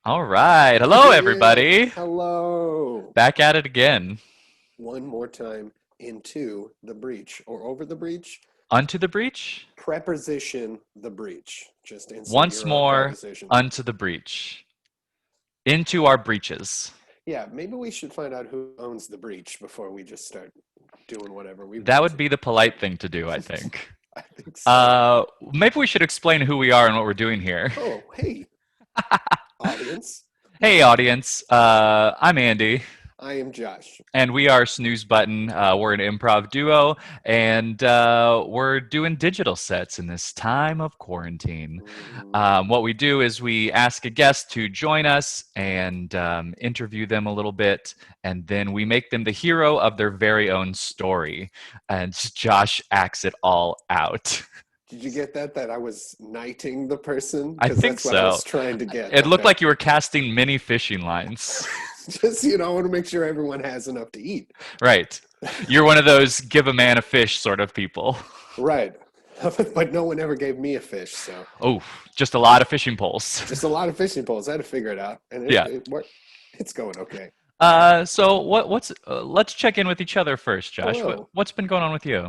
All right. Hello, Yay! everybody. Hello! Back at it again. One more time into the breach or over the breach. Unto the breach. Preposition the breach. Just insert Once your own more, preposition. unto the breach. Into our breaches. Yeah, maybe we should find out who owns the breach before we just start doing whatever we That want would to. be the polite thing to do, I think. I think so. Maybe we should explain who we are and what we're doing here. Oh, hey, audience. Hey, audience. I'm Andy. I am Josh. And we are Snooze Button. We're an improv duo, and we're doing digital sets in this time of quarantine. Mhm. What we do is we ask a guest to join us and interview them a little bit, and then we make them the hero of their very own story. And Josh acts it all out. Did you get that? That I was knighting the person? I Because think that's what I so. was trying to get. It looked Okay. like you were casting mini fishing lines. Just, I want to make sure everyone has enough to eat. Right. You're one of those give a man a fish sort of people. Right. But no one ever gave me a fish, so Oh, just a lot of fishing poles. just a lot of fishing poles. I had to figure it out, and Yeah. it worked. It's going okay. So what's let's check in with each other first, Josh. Hello. What's been going on with you?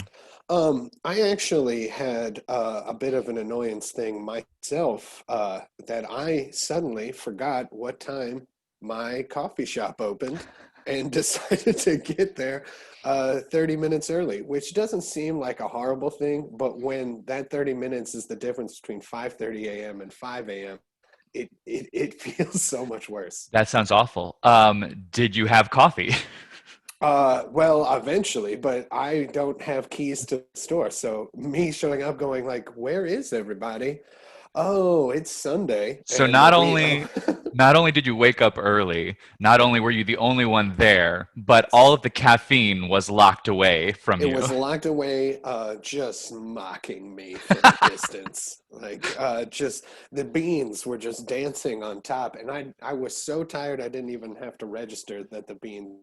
I actually had a bit of an annoyance thing myself that I suddenly forgot what time my coffee shop opened and decided to get there 30 minutes early, which doesn't seem like a horrible thing, but when that 30 minutes is the difference between 5:30 a.m. and 5 a.m., it feels so much worse. That sounds awful. Did you have coffee? Well, eventually, but I don't have keys to the store. So me showing up going like, where is everybody? Oh, it's Sunday. So And not only did you wake up early, not only were you the only one there, but all yes, of the caffeine was locked away from it you. was locked away, just mocking me from a distance. Like, just the beans were just dancing on top. And I was so tired, I didn't even have to register that the beans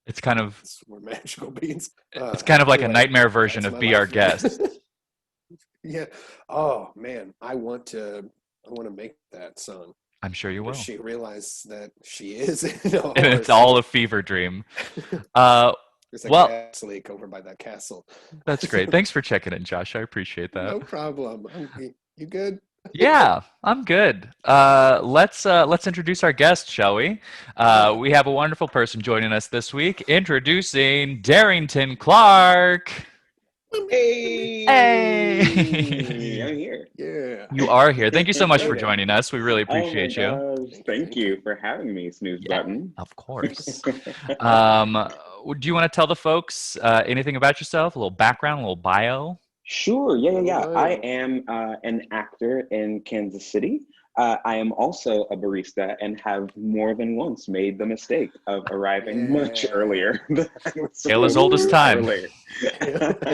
It's kind of were magical beans. it's kind of like a Anyway, nightmare version that's of my Be Our life. Guest. Yeah. Oh man, I want to make that song I'm sure you where will. she realized that she is in a And it's horse. all a fever dream. Uh, There's a well, gas leak over by that castle. that's great. Thanks for checking in, Josh. I appreciate that. No problem. You good? Yeah, I'm good. Let's introduce our guest, shall we? Yeah. We have a wonderful person joining us this week. Introducing Darrington Clark. Hey, Hey, I'm here. Yeah. you are here. Thank you so much Hey for there. joining us. We really Oh my appreciate you. gosh, thank Thank you. you for having me, Snooze Yeah, Button. of course. Um, do you want to tell the folks anything about yourself? A little background, a little bio? Sure, yeah, yeah, Little yeah. I bio. am an actor in Kansas City. I am also a barista and have more than once made the mistake of arriving much Yeah. earlier than I was Tale as supposed old as to Woo. time. earlier.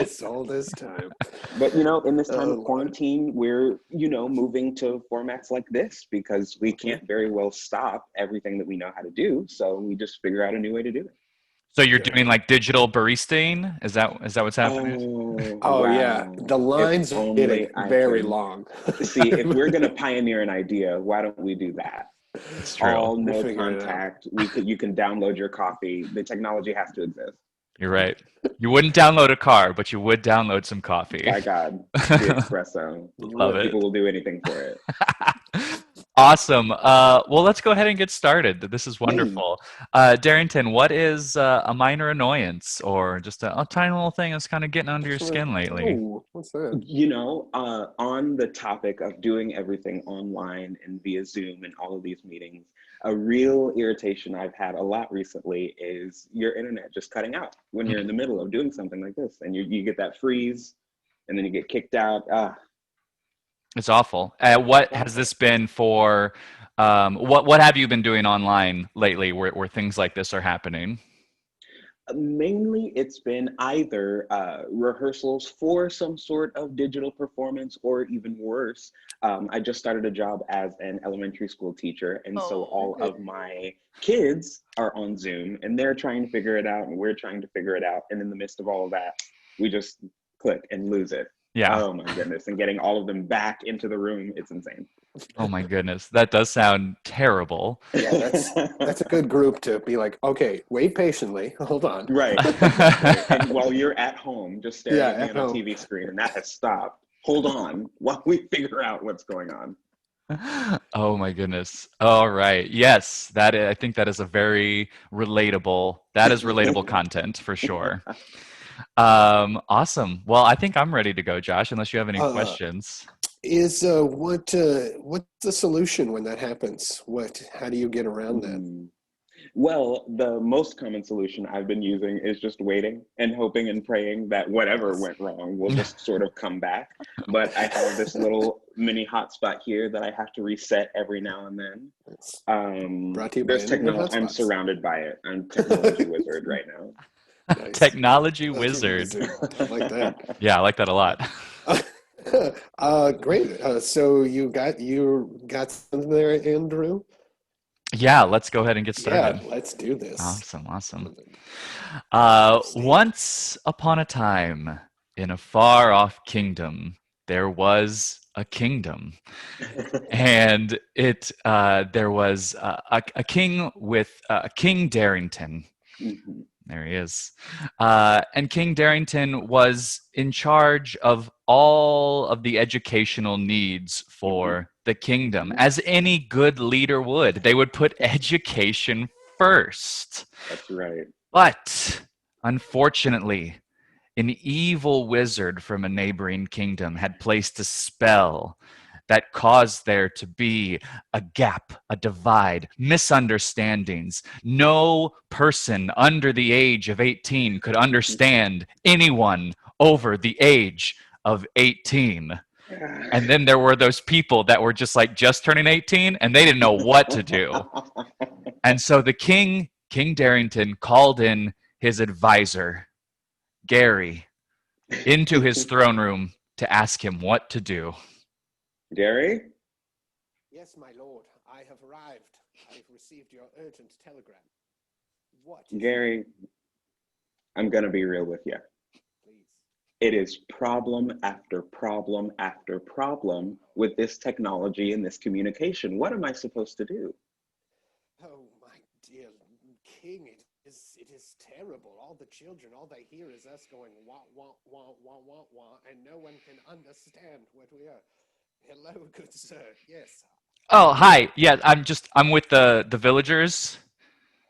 It's all this time. But in this time Oh of Lord. quarantine, we're, moving to formats like this because we Mhm. can't very well stop everything that we know how to do. So we just figure out a new way to do it. So you're Yeah. doing like digital baristaing? Is that what's happening? Oh, Oh yeah. wow. The If lines are getting only I very could long. see, if we're going to pioneer an idea, why don't we do that? It's true. All We'll no figure it out. contact. You can download your coffee. The technology has to exist. You're right. You wouldn't download a car, but you would download some coffee. By God, the espresso. You Love would. People it. will do anything for it. Awesome. Well, let's go ahead and get started. This is Yay. wonderful. Darrington, what is a minor annoyance or just a tiny little thing that's kind of getting under your skin lately? Oh, what's that? On the topic of doing everything online and via Zoom and all of these meetings, a real irritation I've had a lot recently is your internet just cutting out when you're in the middle of doing something like this, and you get that freeze, and then you get kicked out. It's awful. What It's has this awful. been for? What have you been doing online lately where things like this are happening? Mainly, it's been either rehearsals for some sort of digital performance, or even worse, I just started a job as an elementary school teacher, and so all Okay. of my kids are on Zoom, and they're trying to figure it out, and we're trying to figure it out, and in the midst of all of that, we just click and lose it. Yeah. Oh my goodness! And getting all of them back into the room, it's insane. Oh my goodness, that does sound terrible. Yeah, that's a good group to be like, okay, wait patiently, hold on. Right, right. And while you're at home, just staring Yeah, at me at on a home. TV screen, and that has stopped, hold on while we figure out what's going on. Oh my goodness. All right. Yes, I think that is a very relatable content for sure. Awesome. Well, I think I'm ready to go, Josh, unless you have any Uh, questions. what's the solution when that happens? How do you get around that? Hmm. Well, the most common solution I've been using is just waiting and hoping and praying that whatever Yes. went wrong will just sort of come back. But I have this little mini hotspot here that I have to reset every now and then. It's brought to you by There's internet technology. I'm hotspots. surrounded by it. I'm technology wizard right now. Nice. Technology Technology wizard. wizard. I like that. Yeah, I like that a lot. Great. So you got something there, Andrew? Yeah, let's go ahead and get Yeah, started. let's do this. Awesome, awesome. State. Once upon a time, in a far off kingdom, there was a kingdom. And there was a king with King Darrington. Mhm. There he is. And King Darrington was in charge of all of the educational needs Mhm. for the kingdom, Mhm. as any good leader would. They would put education first. That's right. But unfortunately, an evil wizard from a neighboring kingdom had placed a spell that caused there to be a gap, a divide, misunderstandings. No person under the age of 18 could understand anyone over the age of 18. And then there were those people that were just turning 18, and they didn't know what to do. And so King Darrington, called in his advisor, Gary, into his throne room to ask him what to do. Gary? Yes, my lord, I have arrived. I've received your urgent telegram. What? Gary, I'm going to be real with you. Please. It is problem after problem after problem with this technology and this communication. What am I supposed to do? Oh, my dear king, it is terrible. All the children, all they hear is us going wah, wah, wah, wah, wah, wah, and no one can understand what we are. Hello, good sir. Yes, Oh, hi. Yeah, I'm with the villagers.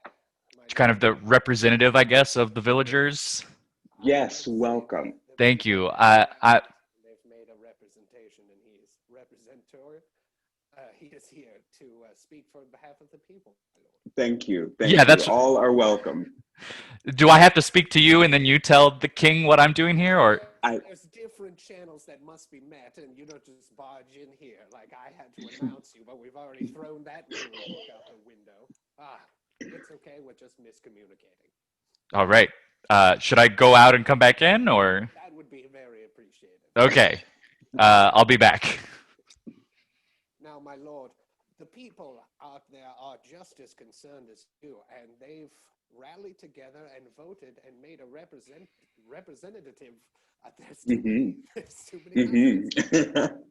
my Kind of lord. the representative, I guess, of the villagers. I Yes, would say welcome. the Thank people you. have they've made a representation, and he is representor. He is here to speak for behalf of the people, my lord. Thank you. Yeah, Thank you. All are welcome. do I have to speak to you and then you tell the king what I'm doing here, or? I There's different channels that must be met, and you don't just barge in here like I had to announce you, but we've already thrown that rule book out the window. It's okay. We're just miscommunicating. All right. Should I go out and come back in, or? That would be very appreciated. Okay. I'll be back. Now, my lord, the people out there are just as concerned as you, and they've rallied together and voted and made a representative. Mhm. There's too many Mhm.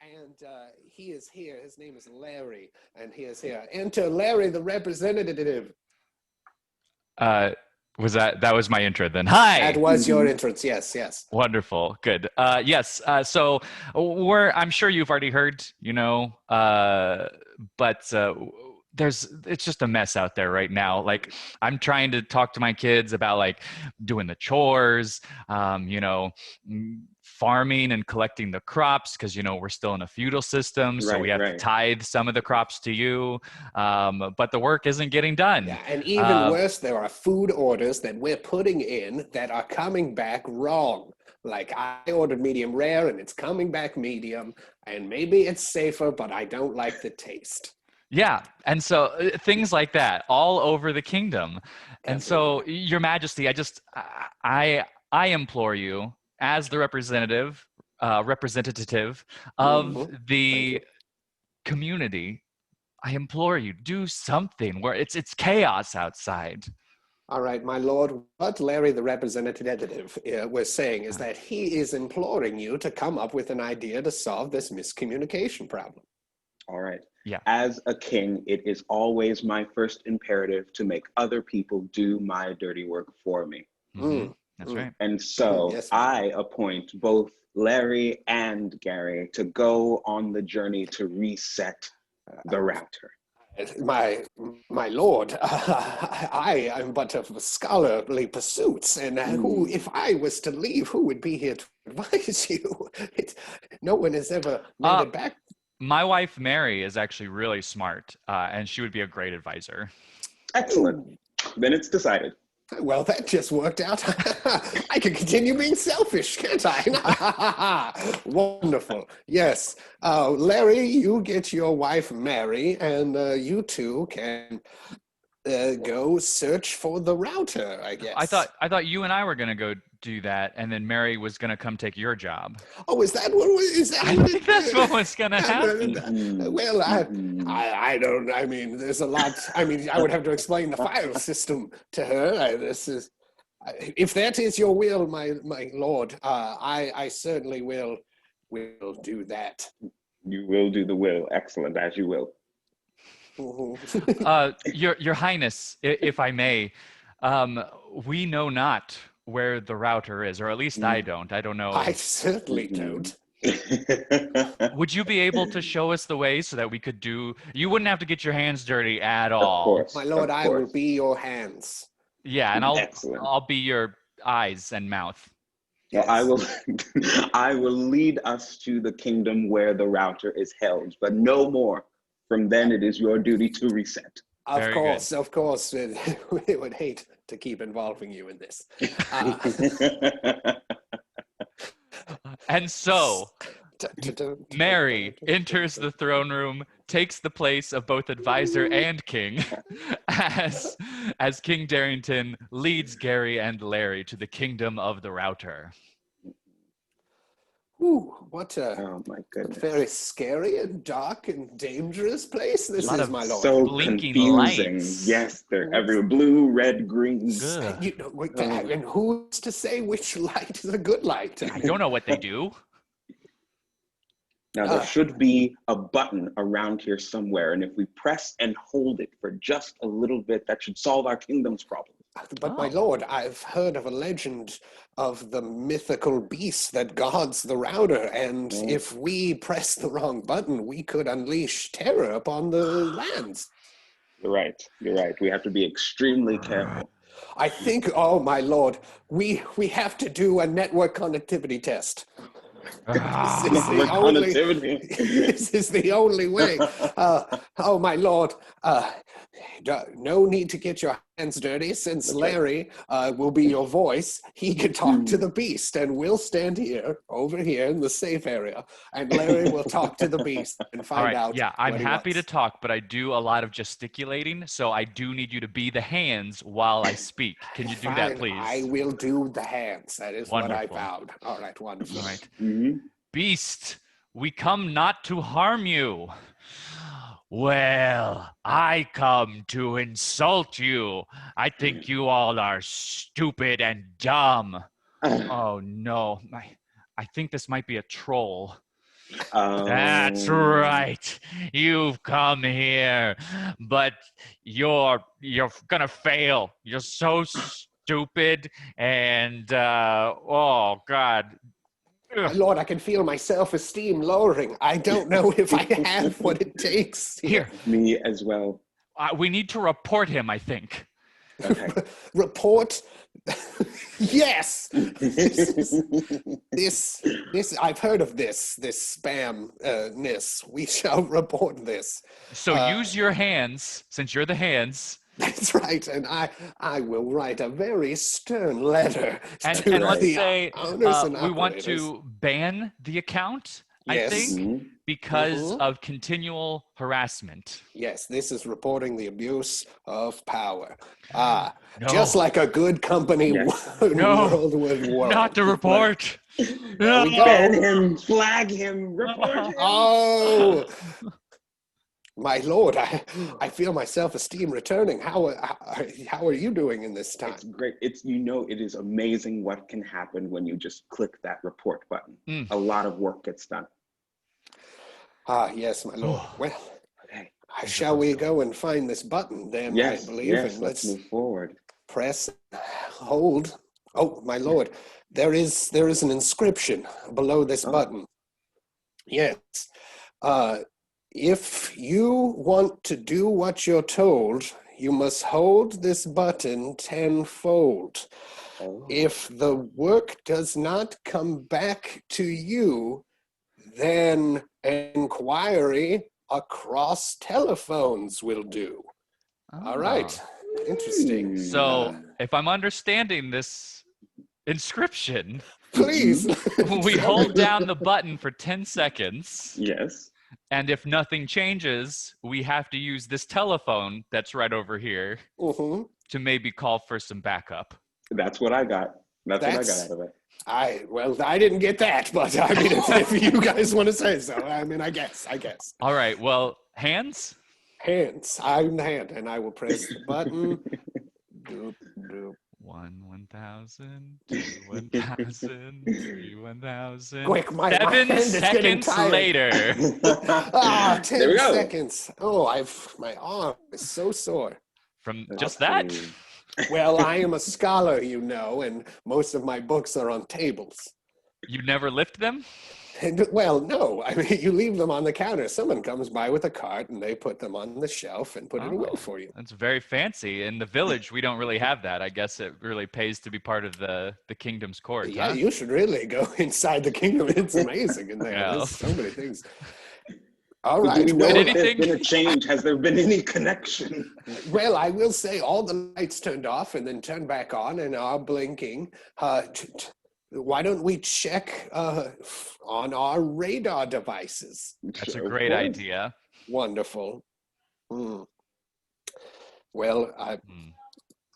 and he is here. His name is Larry, and he is here. Enter Larry, the representative. That was my intro then? Hi. That was your entrance. Yes, yes. Wonderful. Good. Yes. So I'm sure you've already heard, but it's just a mess out there right now. Like, I'm trying to talk to my kids about like doing the chores, farming and collecting the crops, because we're still in a feudal system, so we Right, have to right. tithe some of the crops to you, but the work isn't getting done. Yeah, and even worse, there are food orders that we're putting in that are coming back wrong. Like, I ordered medium rare and it's coming back medium, and maybe it's safer, but I don't like the taste. Yeah, and so things like that all over the kingdom. And so, Everywhere. Your Majesty, I implore you, as the representative of Mhm. Thank the you. community, I implore you, do something where it's chaos outside. All right, my lord, what Larry, the representative, was saying is that he is imploring you to come up with an idea to solve this miscommunication problem. All right. Yeah. As a king, it is always my first imperative to make other people do my dirty work for me. Mm-hmm. That's right. And so Yes, I appoint both Larry and Gary to go on the journey to reset the router. my lord, I am but of scholarly pursuits, and who, if I was to leave, who would be here to advise you? No one has ever made it back. My wife, Mary, is actually really smart, and she would be a great advisor. Excellent. Then it's decided. Well, that just worked out. I can continue being selfish, can't I? Wonderful. Yes. Larry, you get your wife, Mary, and you two can go search for the router, I guess. I thought you and I were gonna go do that, and then Mary was gonna come take your job. Oh, is that what is that? I think that's what was gonna happen. Well, I don't. I mean, there's a lot. I mean, I would have to explain the file system to her. If that is your will, my lord, I certainly will do that. You will do the will. Excellent, as you will. Your Highness, if I may, we know not where the router is, or at least I don't. I don't know. I certainly don't. Would you be able to show us the way so that we could do? You wouldn't have to get your hands dirty at all. Of course, my lord. I will be your hands. Yeah, and Excellent. I'll be your eyes and mouth. Yes. Well, I will lead us to the kingdom where the router is held, but no more. From then, it is your duty to reset. Of course. We would hate to keep involving you in this. And so, Mary enters the throne room, takes the place of both advisor and king, as King Darrington leads Gary and Larry to the kingdom of the router. Ooh, what Oh my goodness. very scary and dark and dangerous place this is, my lord. So blinking confusing. lights. Yes, they're everywhere. Blue, red, green. And who's to say which light is a good light? I don't know what they do. Now, there should be a button around here somewhere, and if we press and hold it for just a little bit, that should solve our kingdom's problem. But my lord, I've heard of a legend of the mythical beast that guards the router, and if we press the wrong button, we could unleash terror upon the lands. You're right. We have to be extremely careful. I think, oh my lord, we have to do a network connectivity test. This is the only way. Oh my lord, no need to get your hands dirty, since Larry will be your voice. He can talk to the beast, and we'll stand over here in the safe area, and Larry will talk to the beast and find out. Yeah, I'm happy to wants. talk, but I do a lot of gesticulating, so I do need you to be the hands while I speak. Can you do that, please? I will do the hands. That is Wonderful. what I vowed. All right, wonderful. All right. Mm-hmm. Beast, we come not to harm you. Well, I come to insult you. I think you all are stupid and dumb. Oh no, I think this might be a troll. That's right. You've come here, but you're gonna fail. You're so stupid, and oh God. My lord, I can feel my self-esteem lowering. I don't know if I have what it takes. Here. Me as well. We need to report him, I think. Okay. Report? Yes. This I've heard of this spam-ness. We shall report this. So use your hands, since you're the hands. That's right, and I will write a very stern letter to And let's the say owners and we want operators. to ban the account, I Yes. think, because of continual harassment. Yes, this is reporting the abuse of power. No. Just like a good company world would work. Not to report. There we go. Ban him, flag him, report him. Oh, my lord, I feel my self-esteem returning. How are you doing in this time? It's great. It is amazing what can happen when you just click that report button. A lot of work gets done. Ah, yes, my lord. Well, Okay. shall we go and find this button then, I Yes, believe, yes, and let's let's move forward. press, hold. Oh, my lord, there is an inscription below this Oh, button. Yes. Uh, if you want to do what you're told, you must hold this button tenfold. oh. If the work does not come back to you, then inquiry across telephones will do. All right. Oh. Interesting. So, if I'm understanding this inscription, Please. we hold down the button for 10 seconds, Yes, and if nothing changes, we have to use this telephone that's right over here Mhm. to maybe call for some backup. that's what I got. That's what I got out of it. I didn't get that, but I mean, if you guys want to say so, I mean, I guess. All right, well, hands? Hands. I'm the hand, and I will press the button. Doop, doop. 1,000, 1,000, 1,000. Quick, my 7 hand is getting seconds tired. later. Ah, There we 10 go. seconds. Oh, my arm is so sore. From Let's just that? see. Well, I am a scholar, you know, and most of my books are on tables. You never lift them? And, well, no, I mean, you leave them on the counter. Someone comes by with a cart and they put them on the shelf and put it away for you. That's very fancy. In the village, we don't really have that. I guess it really pays to be part of the kingdom's court, Yeah, huh? you should really go inside the kingdom. It's amazing in there. Yeah. There's so many things. All Do right. we know Well, if there's been a change? Has there been any connection? well, I will say all the lights turned off and then turned back on and are blinking. Why don't we check on our radar devices? That's a Of great course. idea. Wonderful. Hmm. Well,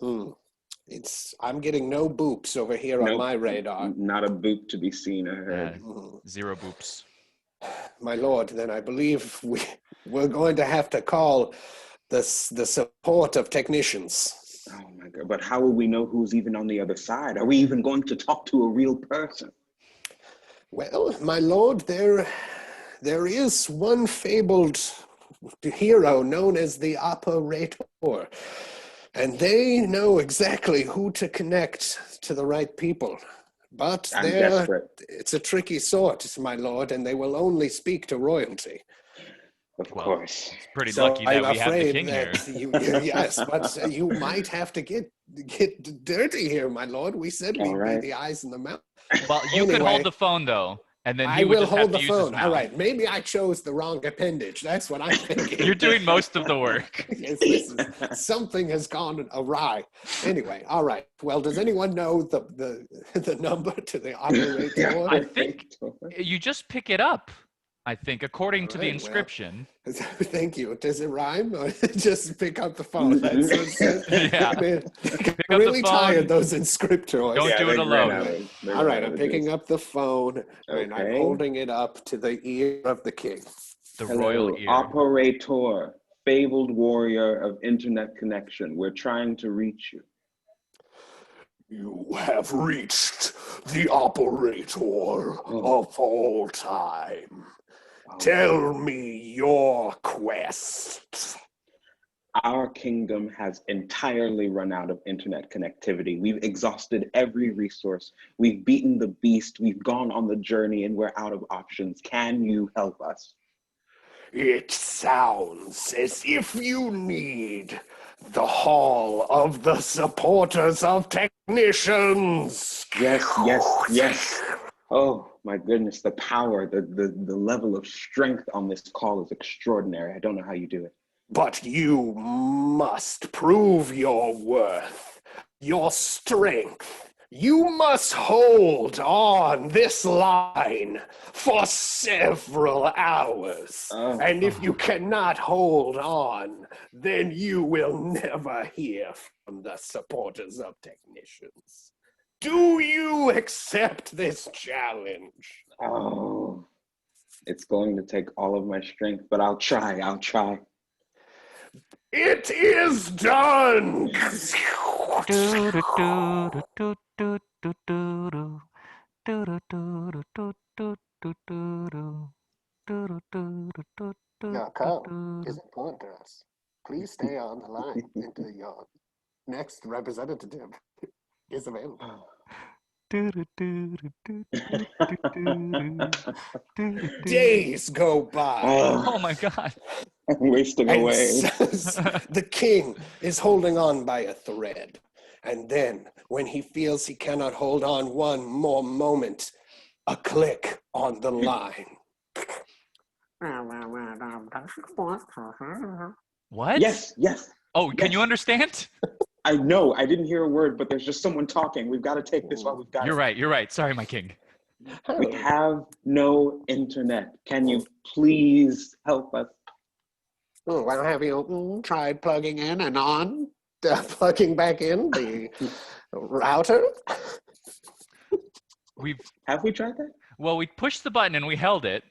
I'm getting no boops over here on Nope. my radar. Not a boop to be seen or Yeah, heard. zero boops. My lord, then I believe we're going to have to call the support of technicians. Oh my God. But how will we know who's even on the other side? Are we even going to talk to a real person? Well, my lord, there is one fabled hero known as the operator, and they know exactly who to connect to the right people. But I'm desperate. it's a tricky sort, my lord, and they will only speak to royalty. Of Well, course. It's pretty So lucky that I'm we have the afraid king here. that yes, but you might have to get dirty here, my lord. We said we'd All right. be the eyes and the mouth. Well, you could Anyway. hold the phone though, and then I he would will just have hold to the use his phone. mouth. All right, maybe I chose the wrong appendage. That's what I'm thinking. You're doing most of the work. Yes, something has gone awry. Anyway, all right. Well, does anyone know the number to the operator? I think you just pick it up. I think, according to the All right, well. inscription. Thank you. Does it rhyme or just pick up the phone? That's what it says. Yeah. Man, Pick up really the phone. tired those inscriptors. Don't do it alone. All right, I'm picking up the phone and I'm Okay. holding it up to the ear of the king. The Hello, royal ear. operator, fabled warrior of internet connection. We're trying to reach you. You have reached the operator of all time. Tell me your quest. Our kingdom has entirely run out of internet connectivity. We've exhausted every resource. We've beaten the beast. We've gone on the journey and we're out of options. Can you help us? It sounds as if you need the Hall of the Supporters of Technicians. Yes, yes, yes. Oh my goodness, the power, the level of strength on this call is extraordinary. I don't know how you do it. But you must prove your worth, your strength. You must hold on this line for several hours. And if you cannot hold on, then you will never hear from the supporters of technicians. Do you accept this challenge? Oh, it's going to take all of my strength, but I'll try. It is done! Your call is important to us. Please stay on the line until your next representative is available. Days go by. Oh my God. I'm wasting And away. the king is holding on by a thread. And then, when he feels he cannot hold on one more moment, a click on the line. What? Yes. Oh, can you Yes. understand? I know. I didn't hear a word, but there's just someone talking. We've got to take this while we've got You're it. right. Sorry, my king. We have no internet. Can you please help us? Well, have you tried plugging in and on, plugging back in the router? Have we tried that? Well, we pushed the button and we held it.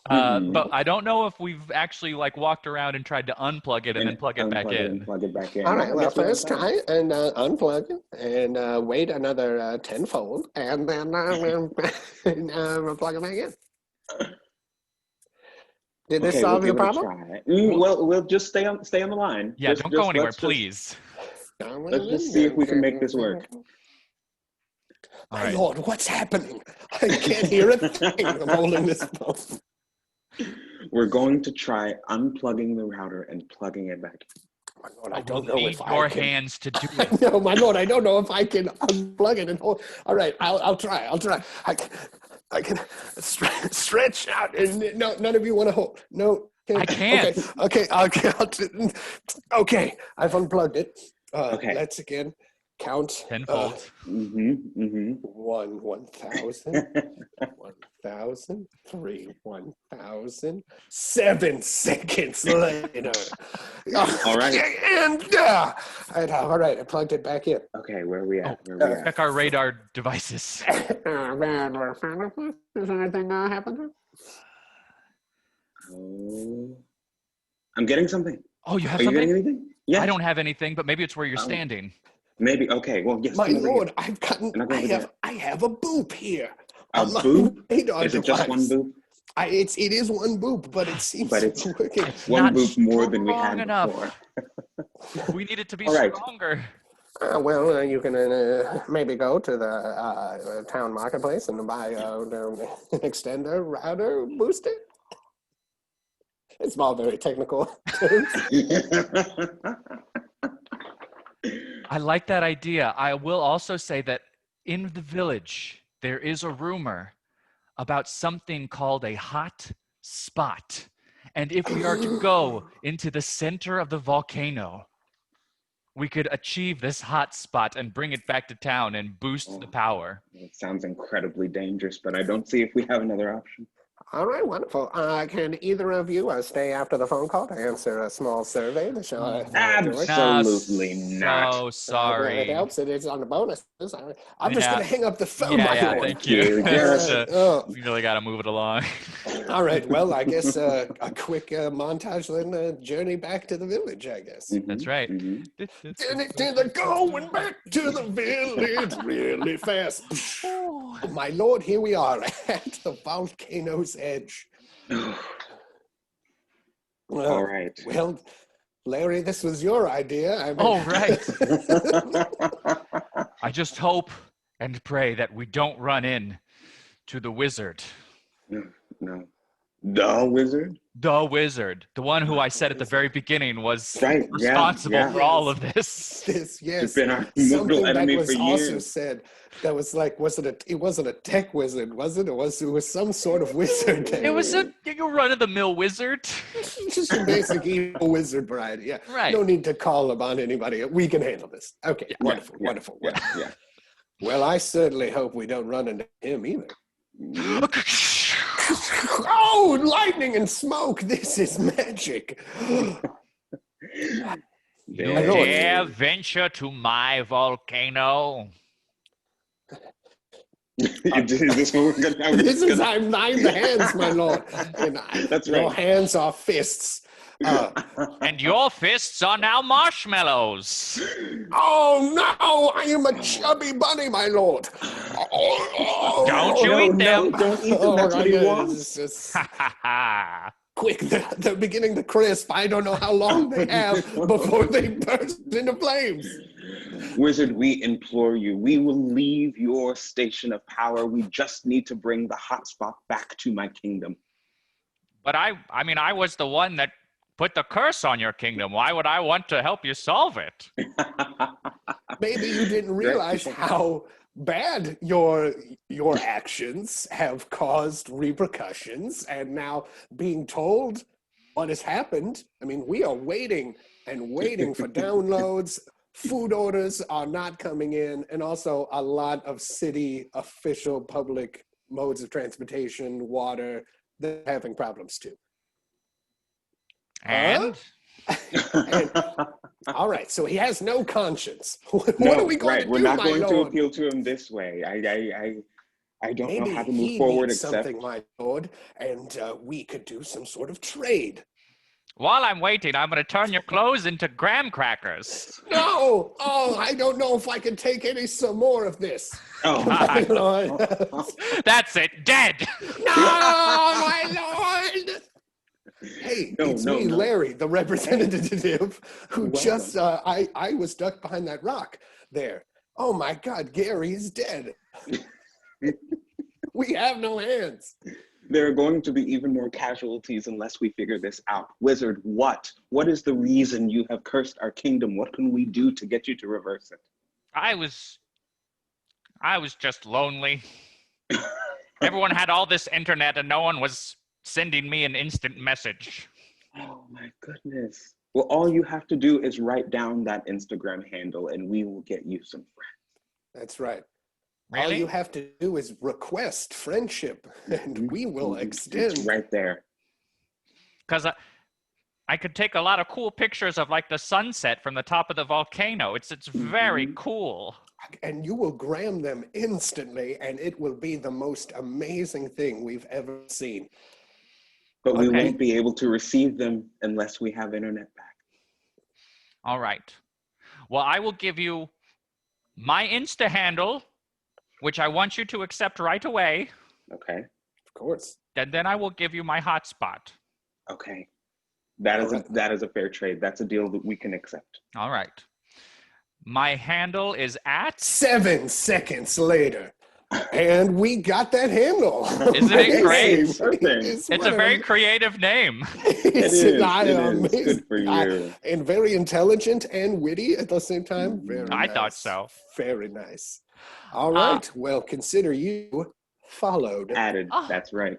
Mhm. But I don't know if we've actually like walked around and tried to unplug it and then plug it back unplug it in. and plug it back in. All right, I well, guess we haven't first tried try and unplug it and wait another tenfold and then plug it back in. Did this Okay, solve we'll your give it a problem? try. Well, we'll just stay on the line. Yeah, don't go anywhere, please. Let's just see if we can make this work. All My right. lord, what's happening? I can't hear a thing. I'm holding this phone. We're going to try unplugging the router and plugging it back. My lord, I We'll don't know need if your I can. hands to do it. No, my lord, I don't know if I can unplug it and hold. All right, I'll try. I can stretch out. And no, none of you want to hold. No. I can't. Okay. Okay, I've unplugged it. Okay. Let's again count. Tenfold. 1,000, 1,000, 3, 1,000. 7 seconds later. All right. And all right, I plugged it back in. Okay, where are we at? Check our radar devices. Is anything happening? Oh, I'm getting something. Oh, you have Are you something? getting anything? Yes. I don't have anything, but maybe it's where you're standing. Maybe. Okay. Well, yes. My come over lord, here. I have a boop here. A on my boop? radar Is it just one device. boop? It is one boop, but it seems But to it's be working. one Not boop more than we strong had enough. before. We need it to be All right. stronger. Well, you can maybe go to the town marketplace and buy an extender, router, booster. It's all very technical terms. I like that idea. I will also say that in the village, there is a rumor about something called a hot spot. And if we are to go into the center of the volcano, we could achieve this hot spot and bring it back to town and boost the power. It sounds incredibly dangerous, but I don't see if we have another option. All right, wonderful. Can either of you stay after the phone call to answer a small survey to show how it works? Absolutely not. So sorry. It helps. It's on the bonus. I'm just going to hang up the phone. Yeah, thank you. Yes. We really got to move it along. All right. Well, I guess a quick montage, then journey back to the village, I guess. That's right. Going back to the village really fast. Oh, my lord, here we are at the volcano's edge. All right. Well, Larry, this was your idea. Right. I just hope and pray that we don't run in to the wizard. No. The wizard? The wizard. The one who I said at the very beginning was Right, responsible for all of this. Yes. It's been our Something mortal enemy that was for also years. said that was like, it wasn't a tech wizard, was it? It was some sort of wizard. It was a run-of-the-mill wizard. Just a basic evil wizard variety. Yeah. Right. No need to call upon anybody. We can handle this. Okay. Yeah. Wonderful. Yeah. Well, I certainly hope we don't run into him either. Oh, lightning and smoke. This is magic. You dare venture to my volcano? Is this what we're gonna? I'm the hands, my lord. And That's no right. hands are fists. And your fists are now marshmallows. Oh no, I am a chubby bunny, my lord. Don't you No, eat no, them. don't eat them. That's what he wants. Ha ha ha. Quick, they're beginning to crisp. I don't know how long they have before they burst into flames. Wizard, we implore you, we will leave your station of power. We just need to bring the hotspot back to my kingdom. But I mean, I was the one that put the curse on your kingdom. Why would I want to help you solve it? Maybe you didn't realize how bad your actions have caused repercussions, and now being told what has happened. I mean, we are waiting and waiting for downloads. Food orders are not coming in, and also a lot of city official public modes of transportation, water, they're having problems too. And And, all right, so he has no conscience. What No, are we going right. to We're do, not my going to lord? appeal to him this way. I don't Maybe know how to he move forward needs except something, my lord, and we could do some sort of trade. while I'm waiting, I'm going to turn your clothes into graham crackers. No! Oh, I don't know if I can take some more of this. oh. My lord. That's it. Dead. No, my lord! Hey, No, it's no, me, no. Larry, the representative, who Welcome. just, I was ducked behind that rock there. Oh my God, Gary's dead. We have no hands. There are going to be even more casualties unless we figure this out. Wizard, what? What is the reason you have cursed our kingdom? What can we do to get you to reverse it? I was just lonely. Everyone had all this internet and no one was sending me an instant message. Oh my goodness. Well, all you have to do is write down that Instagram handle and we will get you some friends. That's right. Really? All you have to do is request friendship, and we will extend. It's right there. Because I could take a lot of cool pictures of like the sunset from the top of the volcano. It's very cool. And you will gram them instantly, and it will be the most amazing thing we've ever seen. But we Okay. won't be able to receive them unless we have internet back. All right. Well, I will give you my Insta handle, which I want you to accept right away. Okay. Of course. And then I will give you my hotspot. Okay. That is Alright. that is a fair trade. That's a deal that we can accept. All right. My handle is at. 7 seconds later, and we got that handle. Isn't it great? It's It's a very creative name. It is. Amazing. Good for you. And very intelligent and witty at the same time. Very I nice. thought so. Very nice. All right. Well, consider you followed. Added. Oh. That's right.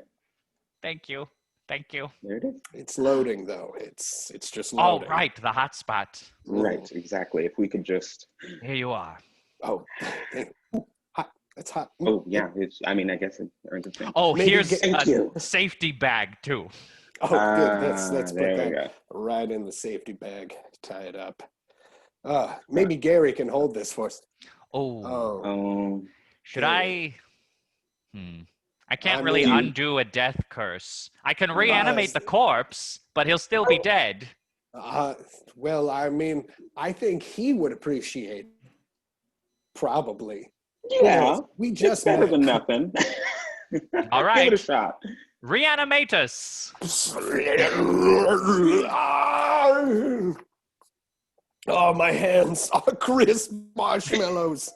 Thank you. Thank you. There it is. It's loading though. It's just Oh, loading. right. The hotspot. Right. Exactly. If we could just. Here you are. Oh, hot. That's hot. Oh yeah. It's. I mean, I guess it earns its thing. Oh, Maybe here's thank a you. safety bag, too. Oh, good. Let's put there that we go. right in the safety bag. Tie it up. Maybe Gary can hold this for us. Oh, Oh. should I? I can't really undo a death curse. I can reanimate the corpse, but he'll still be dead. Well, I mean, I think he would appreciate. Probably. Yeah. We It's just better than met. nothing. All right. Give it a shot. Reanimate us. Oh, my hands are crisp marshmallows.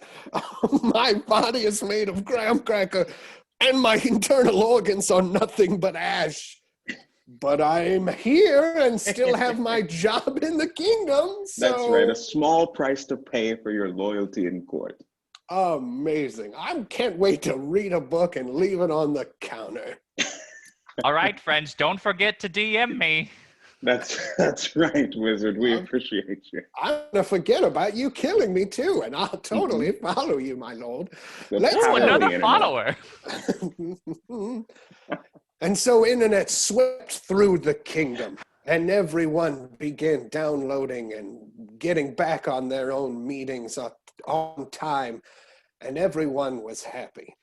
My body is made of graham cracker, and my internal organs are nothing but ash. But I'm here and still have my job in the kingdom. So That's right. A small price to pay for your loyalty in court. amazing. I can't wait to read a book and leave it on the counter. All right, friends, don't forget to DM me. That's right, Wizard. We appreciate you. I'm gonna forget about you killing me too, and I'll totally follow you, my lord. Let's Oh, power of the another internet. follower. And so internet swept through the kingdom, and everyone began downloading and getting back on their own meetings on time, and everyone was happy.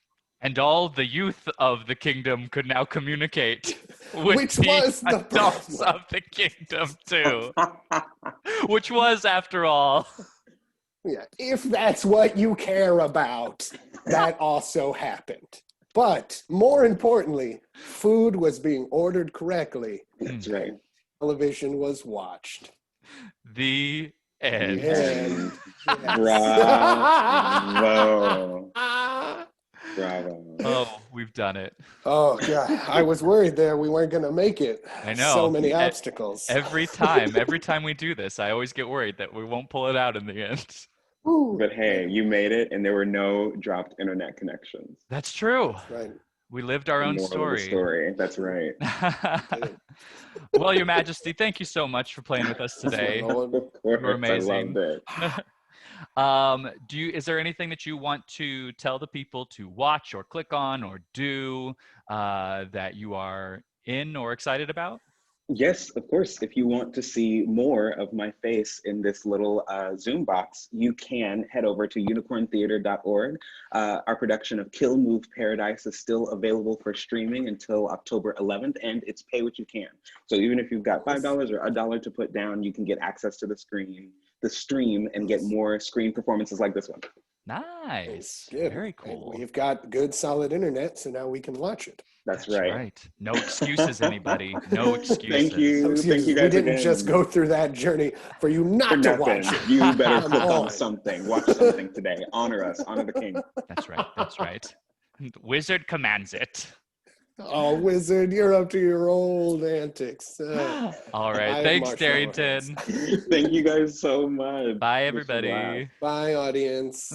And all the youth of the kingdom could now communicate with Which the was the adults problem. of the kingdom too. Which was, after all, Yeah, if that's what you care about, that also happened. But more importantly, food was being ordered correctly. That's right. Television was watched. the end. And Bravo. Bravo. Oh, we've done it. Oh God, I was worried there we weren't going to make it. I know. So many obstacles. Every time we do this, I always get worried that we won't pull it out in the end. Ooh. But hey, you made it, and there were no dropped internet connections. That's true. Right. We lived our The own moral of the story. That's right. Well, Your Majesty, thank you so much for playing with us today. Of course, You're amazing. I loved it. Is there anything that you want to tell the people to watch or click on or do that you are in or excited about? Yes, of course. If you want to see more of my face in this little Zoom box, you can head over to unicorntheater.org. Our production of Kill Move Paradise is still available for streaming until October 11th, and it's pay what you can. So even if you've got $5 or $1 to put down, you can get access to the stream, and get more screen performances like this one. Nice. Good. Very cool. And we've got good, solid internet, so now we can watch it. That's right. Right. No excuses, anybody. No excuses. Thank you. Thank you guys We didn't again. just go through that journey for you not For to nothing. watch it. You better Come click on on. something. Watch something today. Honor us. Honor the king. That's right. That's right. Wizard commands it. Oh, Wizard, you're up to your old antics. All right. I Thanks, marshmallow Darrington. hands. Thank you guys so much. Bye, This was a laugh. everybody. Bye, audience.